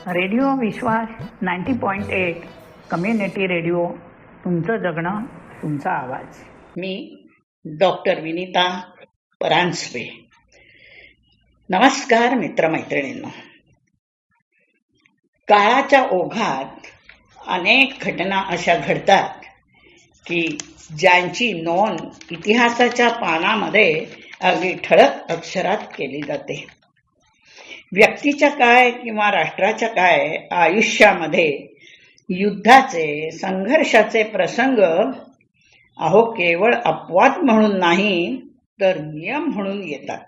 Radio विश्वास 90.8 community radio, तुमचं जगणं तुमचा आवाज. मी डॉक्टर विनीता परांजपे. नमस्कार मित्रमैत्रिणींनो. काळाच्या ओघात अनेक घटना अशा घडतात की ज्यांची नोंद इतिहासाच्या पानामध्ये अगदी ठळक अक्षरात केली जाते. व्यक्तीच्या काय किंवा राष्ट्राच्या काय आयुष्यामध्ये युद्धाचे, संघर्षाचे प्रसंग केवळ अपवाद म्हणून नाही तर नियम म्हणून येतात.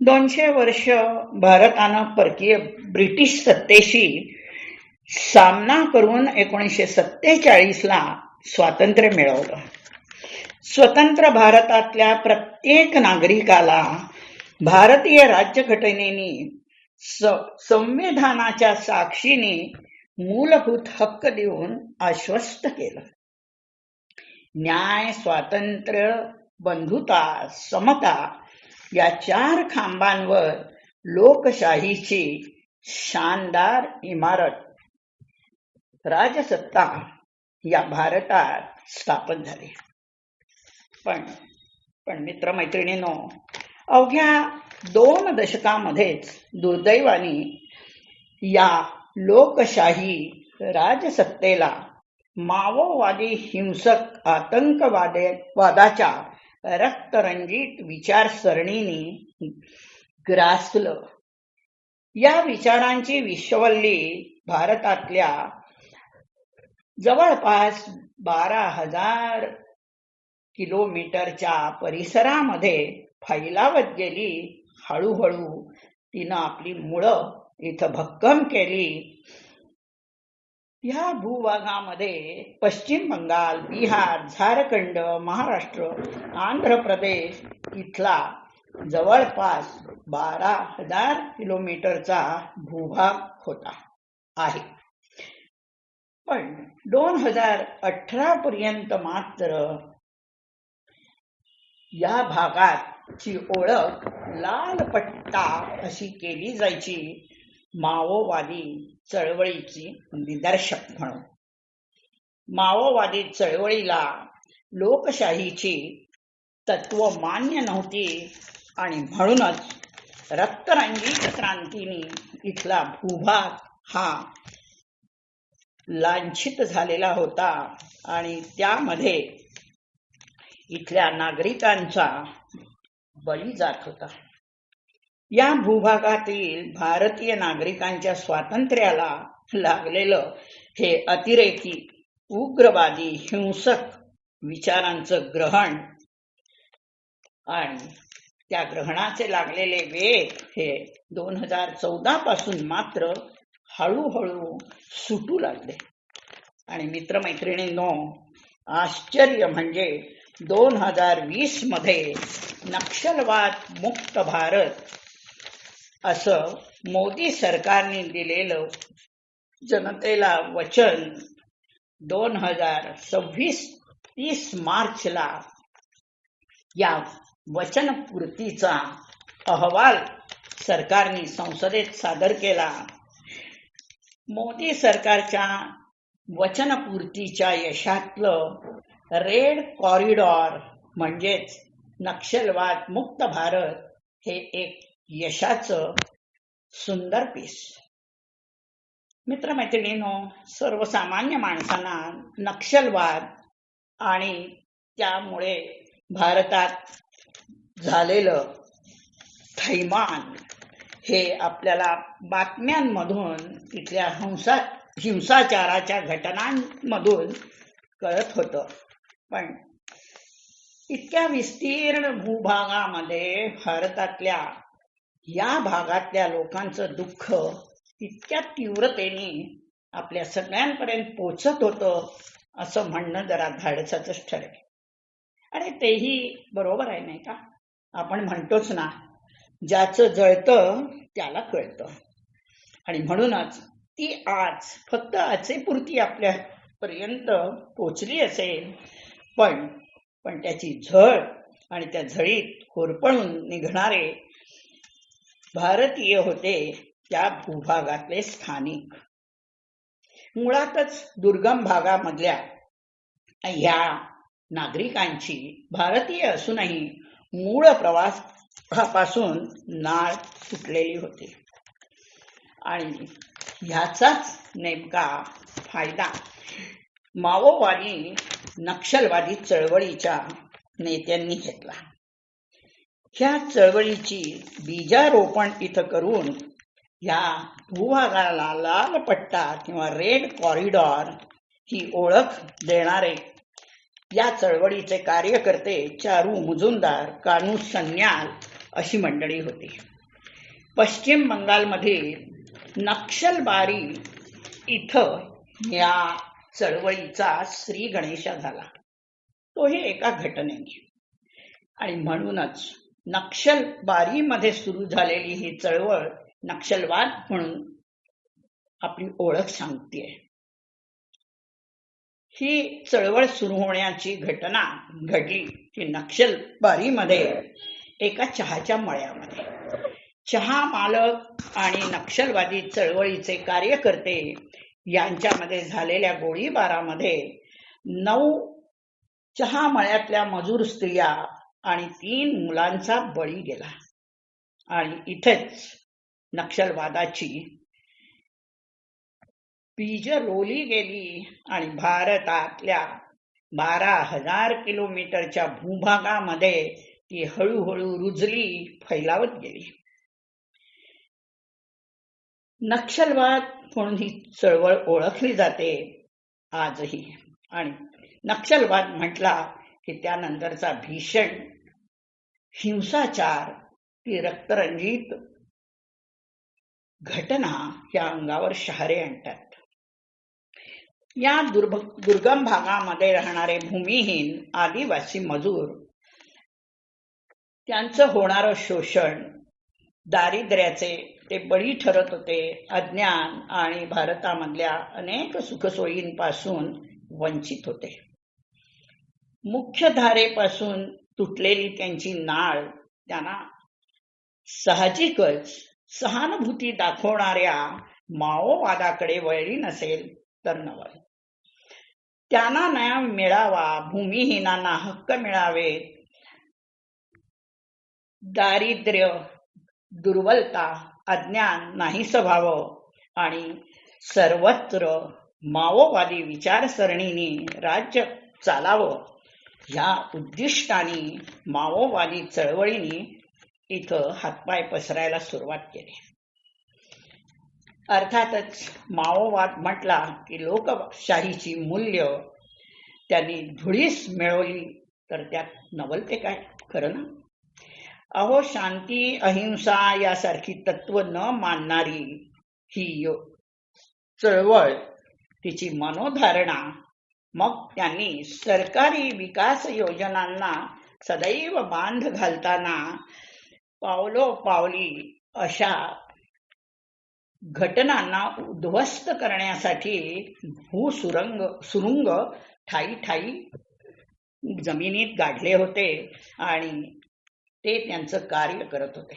200 वर्ष भारतानं परकीय ब्रिटिश सत्तेशी सामना करून 1947ला स्वातंत्र्य मिळवलं. स्वतंत्र भारतातल्या प्रत्येक नागरिकाला भारतीय राज्यघटनेने संविधानाच्या साक्षीने मूलभूत हक्क देऊन आश्वस्त केलं. न्याय, स्वातंत्र्य, बंधुता, समता या 4 खांबांवर लोकशाहीची शानदार इमारत राजसत्ता या भारतात स्थापन झाली. पण मित्रमैत्रिणींनो, अवघ्या 2 दशकामध्येच दुर्दैवाने या लोकशाही राजसत्तेला माओवादी हिंसक आतंकवादाच्या रक्तरंजित विचारसरणीने ग्रासलं. या विचारांची विश्ववल्ली भारतातल्या जवळपास 12,000 किलोमीटरच्या परिसरामध्ये फैलावत गेली. हळूहळू तिनं आपली मुळं इथं भक्कम केली. ह्या भूभागामध्ये पश्चिम बंगाल, बिहार, झारखंड, महाराष्ट्र, आंध्र प्रदेश इथला जवळपास 12,000 किलोमीटरचा भूभाग होता आहे. पण 2018 पर्यंत मात्र या भागाची ओळख लाल पट्टा अशी केली जायची, माओवादी चळवळीची निदर्शक म्हणून. माओवादी चळवळीला लोकशाहीची तत्व मान्य नव्हती आणि म्हणूनच रक्तरंजित क्रांतीने इथला भूभाग हा लांछित झालेला होता आणि त्यामध्ये इथल्या नागरिकांचा बळी जात होता. या भूभागातील भारतीय नागरिकांच्या स्वातंत्र्याला लागलेलं हे अतिरेकी, उग्रवादी, हिंसक विचारांचं ग्रहण आणि त्या ग्रहणाचे लागलेले वेग हे 2014 पासून मात्र हळूहळू सुटू लागले. आणि मित्रमैत्रिणींनो, आश्चर्य म्हणजे 2020 मध्ये नक्षलवाद मुक्त भारत असं मोदी सरकारने दिलेलं जनतेला वचन 2026-30 मार्चला या वचनपूर्तीचा अहवाल सरकारने संसदेत सादर केला. मोदी सरकारच्या वचनपूर्तीच्या यशातलं रेड कॉरिडॉर म्हणजेच नक्षलवाद मुक्त भारत हे एक यशाचं सुंदर पीस. मित्रमैत्रिणींनो, सर्वसामान्य माणसांना नक्षलवाद आणि त्यामुळे भारतात झालेलं थैमान हे आपल्याला बातम्यांमधून, तिथल्या हिंसाचाराच्या घटनांमधून कळत होतं. पण इतक्या विस्तीर्ण भूभागामध्ये भारतातल्या या भागातल्या लोकांचं दुःख इतक्या तीव्रतेने आपल्या सगळ्यांपर्यंत पोचत होतं असं म्हणणं जरा धाडसाचंच ठरेल. आणि तेही बरोबर आहे, नाही का? आपण म्हणतोच ना, ज्याचं जळतं त्याला कळतं. आणि म्हणूनच ती आज फक्त आचेपुरती आपल्यापर्यंत पोचली असेल, पण त्याची झळ आणि त्या झळीत होरपळून निघणारे भारतीय होते त्या भूभागातले स्थानिक, मुळातच दुर्गम भागामधल्या ह्या नागरिकांची भारतीय असूनही मूळ प्रवासापासून नाळ सुटलेली होती आणि ह्याचाच नेमका फायदा माओवादी नक्षलवादी चळवळीच्या नेत्यांनी घेतला. ह्या चळवळीची बीजारोपण इथं करून ह्या भूभागाला लाल पट्टा किंवा रेड कॉरिडॉर ही ओळख देणारे या चळवळीचे कार्यकर्ते चारू मुजुमदार, कानू सन्याल अशी मंडळी होती. पश्चिम बंगालमधील नक्षलबारी इथं या चळवळीचा श्री गणेशा झाला, तोही एका घटनेने. आणि म्हणूनच नक्षलबारीमध्ये सुरू झालेली ही चळवळ नक्षलवाद म्हणून आपली ओळख सांगतेय. ही चळवळ सुरू होण्याची घटना घडली की नक्षलबारीमध्ये एका चहाच्या मळ्यामध्ये चहा मालक आणि नक्षलवादी चळवळीचे कार्यकर्ते यांच्यामध्ये झालेल्या गोळीबारामध्ये 9 चहा मळ्यातल्या मजूर स्त्रिया आणि 3 मुलांचा बळी गेला. आणि इथेच नक्षलवादाची बीज रोवली गेली आणि भारतातल्या 12,000 किलोमीटरच्या भूभागामध्ये ती हळूहळू रुजली, फैलावत गेली. नक्षलवाद म्हणून ही चळवळ ओळखली जाते आजही. आणि नक्षलवाद म्हटला की त्यानंतरचा भीषण हिंसाचार, ती रक्तरंजित घटना या अंगावर शहारे आणतात. या दुर्गम भागामध्ये राहणारे भूमिहीन आदिवासी मजूर, त्यांचं होणारं शोषण, दारिद्र्याचे ते बळी ठरत होते. अज्ञान आणि भारतामधल्या अनेक सुखसोयींपासून वंचित होते. मुख्य धारेपासून तुटलेली त्यांची नाळ त्यांना साहजिकच सहानुभूती दाखवणाऱ्या माओवादाकडे वळली नसेल तर नवल. त्यांना न्याय मिळावा, भूमिहीनांना हक्क मिळावेत, दारिद्र्य, दुर्बलता, अज्ञान नाहीस व्हावं आणि सर्वत्र माओवादी विचारसरणीने राज्य चालावं, ह्या उद्दिष्टाने माओवादी चळवळीने इथं हातपाय पसरायला सुरुवात केली. अर्थातच माओवाद म्हटला की लोकशाहीची मूल्य त्यांनी धुळीस मिळवली, तर त्यात नवलते काय, खरं ना? अहो, शांती, अहिंसा यासारखी तत्व न मानणारी ही चळवळ, तिची मनोधारणा, मग त्यांनी सरकारी विकास योजनांना सदैव बांध घालताना पावलोपावली अशा घटनांना उद्ध्वस्त करण्यासाठी सुरुंग ठाई ठाई जमिनीत गाडले होते आणि ते त्यांचं कार्य करत होते.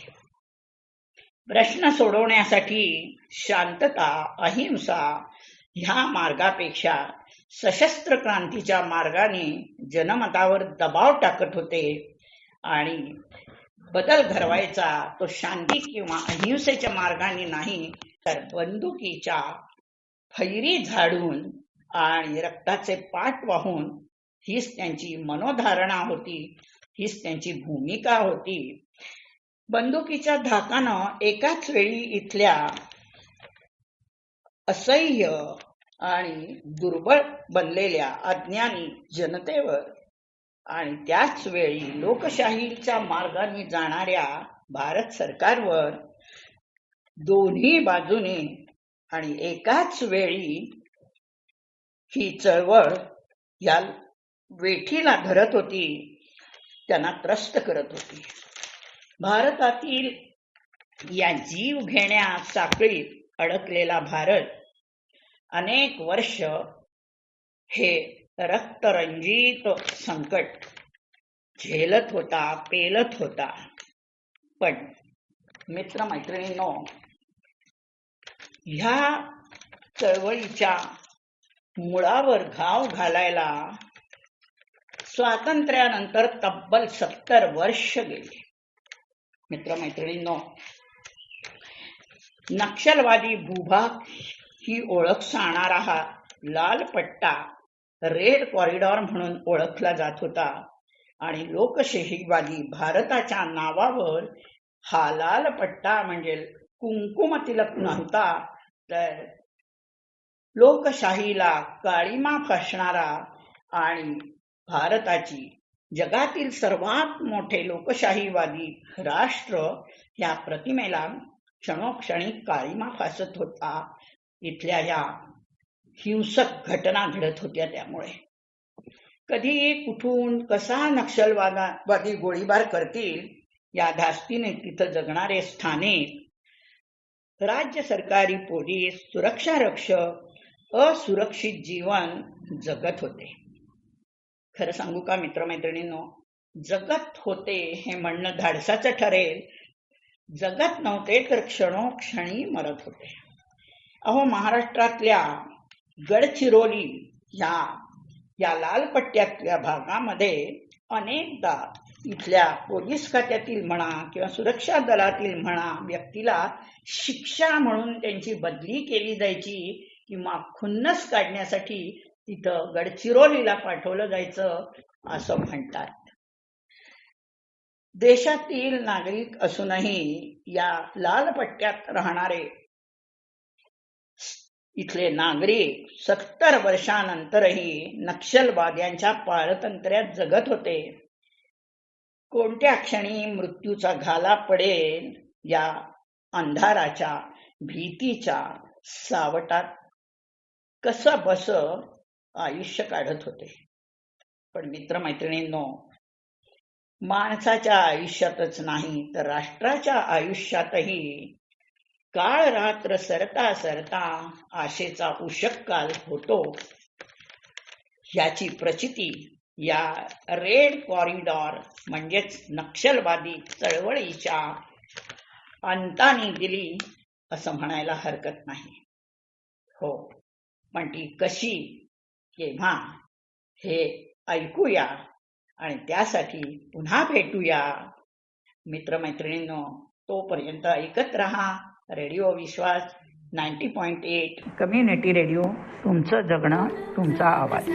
प्रश्न सोडवण्यासाठी शांतता, अहिंसा ह्या मार्गापेक्षा सशस्त्र क्रांतीच्या मार्गाने जनमतावर दबाव टाकत होते. आणि बदल घडवायचा तो शांती किंवा अहिंसेच्या मार्गाने नाही, तर बंदुकीच्या फैरी झाडून आणि रक्ताचे पाट वाहून, हीच त्यांची मनोधारणा होती, हीच त्यांची भूमिका होती. बंदुकीच्या धाकानं एकाच वेळी इथल्या असह्य आणि दुर्बळ बनलेल्या अज्ञानी जनतेवर आणि त्याच वेळी लोकशाहीच्या मार्गाने जाणाऱ्या भारत सरकारवर, दोन्ही बाजूने आणि एकाच वेळी ही चळवळ या वेठीला धरत होती, त्यांना त्रस्त करत होती. भारतातील या जीव घेण्या साखळीत अडकलेला भारत अनेक वर्ष हे रक्तरंजित संकट झेलत होता, पेलत होता. पण मित्रमैत्रिणींनो, ह्या चळवळीच्या मुळावर घाव घालायला स्वातंत्र्यानंतर तब्बल 70 वर्ष गेली. मित्रमैत्रिणींनो, नक्षलवादी भूभाग ही ओळख सांगणारा हा लाल पट्टा रेड कॉरिडॉर म्हणून ओळखला जात होता आणि लोकशाहीवादी भारताच्या नावावर हा लाल पट्टा म्हणजे कुंकुम तिलक नव्हता, तर लोकशाहीला काळीमा फासणारा आणि भारताची जगातील सर्वात मोठे लोकशाहीवादी राष्ट्र या प्रतिमेला क्षणोक्षणी काळीमा फासत होता. इथल्या या हिंसक घटना घडत होत्या. त्यामुळे कधी कुठून कसा नक्षलवादी गोळीबार करतील या धास्तीने तिथं जगणारे स्थानिक, राज्य सरकारी पोलीस, सुरक्षा रक्षक असुरक्षित जीवन जगत होते. खरं सांगू का मित्रमैत्रिणींनो, जगत होते हे म्हणणं धाडसाचं ठरेल. जगत नव्हते तर क्षणोक्षणी मरत होते. अहो, महाराष्ट्रातल्या गडचिरोली या लाल पट्ट्यातल्या भागामध्ये अनेकदा इथल्या पोलीस खात्यातील म्हणा किंवा सुरक्षा दलातील म्हणा व्यक्तीला शिक्षा म्हणून त्यांची बदली केली जायची किंवा खुन्नस काढण्यासाठी तिथं गडचिरोलीला पाठवलं जायचं असं म्हणतात. देशातील नागरिक असूनही या लाल पट्ट्यात राहणारे इथले नागरिक 70 वर्षानंतरही नक्षलवाद्यांच्या पारतंत्र्यात जगत होते. कोणत्या क्षणी मृत्यूचा घाला पडेल या अंधाराच्या भीतीच्या सावटात कसं बस आयुष्य काढत होते. पण मित्रमैत्रिणींनो, माणसाच्या आयुष्यातच नाही तर राष्ट्राच्या आयुष्यातही काळ रात्र सरता सरता आशेचा उषक काल होतो. याची प्रचिती या रेड कॉरिडॉर म्हणजेच नक्षलवादी चळवळीच्या अंताने दिली असं म्हणायला हरकत नाही. हो, पण ती कशी, केव्हा हे ऐकूया आणि त्यासाठी पुन्हा भेटूया. मित्रमैत्रिणींनो, तोपर्यंत ऐकत रहा रेडिओ विश्वास 90.8 कम्युनिटी रेडिओ. तुमचं जगणं, तुमचा आवाज.